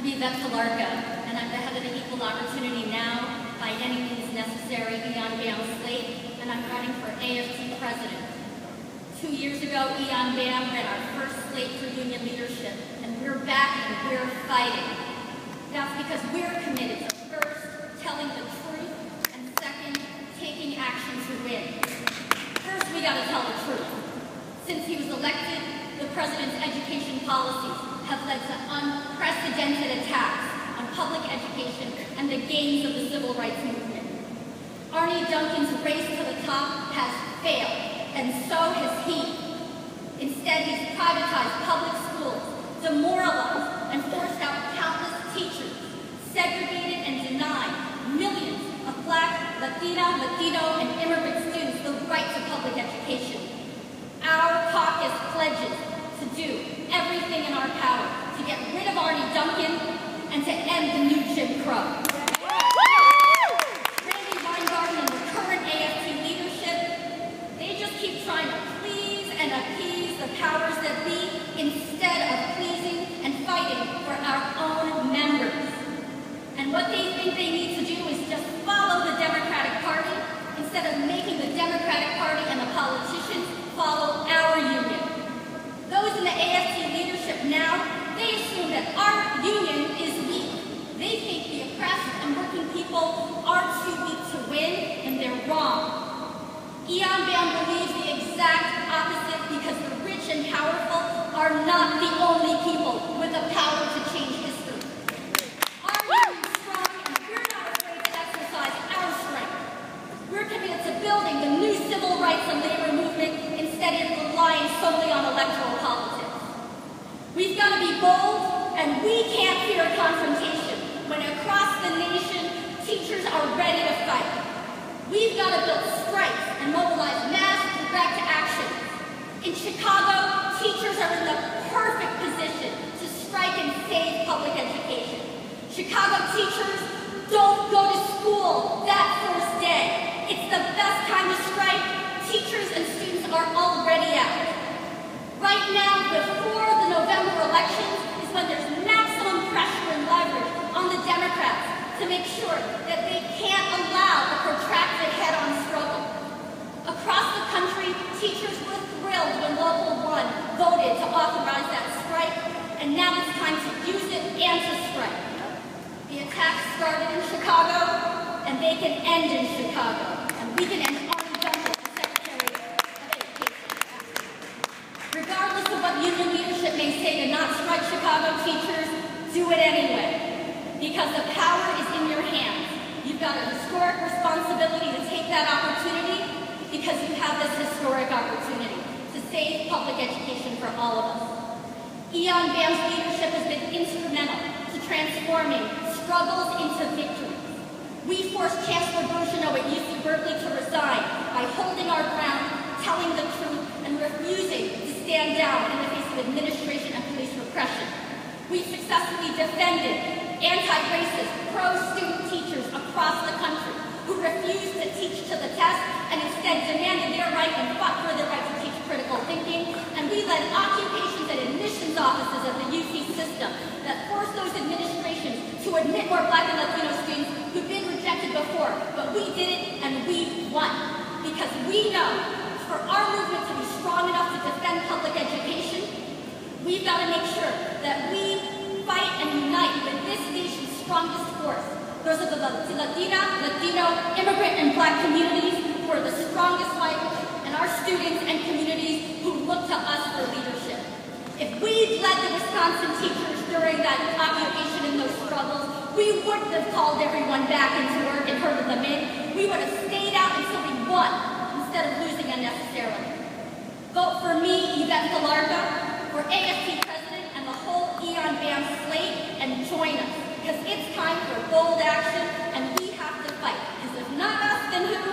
Yvette, and I'm the head of the Equal Opportunity Now, by any means necessary, Eon BAM slate, and I'm running for AFT president. 2 years ago, Eon BAM ran our first slate for union leadership, and we're back and we're fighting. That's because we're committed to first, telling the truth, and second, taking action to win. First, we gotta tell the truth. Since he was elected, the president's education policies have led to unprecedented attacks on public education and the gains of the civil rights movement. Arne Duncan's race to the top has failed, and so has he. Instead, he's privatized public schools, demoralized and forced out countless teachers, segregated and denied millions of Black, Latina, Latino, and immigrant students the right to public education. Our caucus pledges to do everything in our power to get rid of Arne Duncan and to end the new Jim Crow. Randy Weingarten and the current AFT leadership, they just keep trying to please and appease the powers that be instead of pleasing and fighting for our own members. And what they think they need to do is just follow the Democratic Party instead of making the Democratic Party and the politicians follow our union. Those in the AFT leadership now, they assume that our union is weak. They think the oppressed and working people are too weak to win, and they're wrong. Eon BAM believes the exact opposite because the rich and powerful are not the only people with the power to change history. Our union is strong, and we're not afraid to exercise our strength. We're committed to building the new civil rights and labor movement instead of relying solely on electoral politics. We've got to be bold, and we can't fear confrontation when across the nation, teachers are ready to fight. We've got to build strikes and mobilize mass direct action. In Chicago, teachers are in the perfect position to strike and save public education. Chicago teachers don't go to school that first day. It's the best time to strike. Teachers and students are already out. Right now, before the November elections, is when there's maximum pressure and leverage on the Democrats to make sure that they can't allow a protracted head-on struggle. Across the country, teachers were thrilled when Local 1 voted to authorize that strike, and now it's time to use it and to strike. The attacks started in Chicago, and they can end in Chicago, and we can end Arne Duncan as Secretary of Education. Regardless of what union leadership may say to not strike Chicago teachers, do it anyway, because the power is in your hands. You've got a historic responsibility to take that opportunity because you have this historic opportunity to save public education for all of us. Eon BAM's leadership has been instrumental to transforming struggles into victories. We forced Chancellor Bourgeois at UC Berkeley to resign by holding our ground, telling the truth, and refusing to stand down in the face of administration and police repression. We successfully defended anti-racist, pro-student teachers across the country who refused to teach to the test and instead demanded their right and fought for their right to teach critical thinking. And we led occupations and admissions offices of the UC system that forced those administrations to admit more Black and Latino students who've been rejected before. But we did it and we won. Because we know for our movement to be strong enough to defend public education, we've got to make sure that we fight and unite with this nation's strongest force. Those are the Latina, Latino, immigrant, and Black communities who are the strongest language, and our students and communities who look to us for leadership. If we'd led the Wisconsin teachers during that occupation in those struggles, we wouldn't have called everyone back into work and herded them in. We would have stayed out until we won, instead of losing unnecessarily. Vote for me, Yvette, for AFT president and the whole Eon BAM slate, and join us, because it's time for bold action, and we have to fight. Because if not us, then who?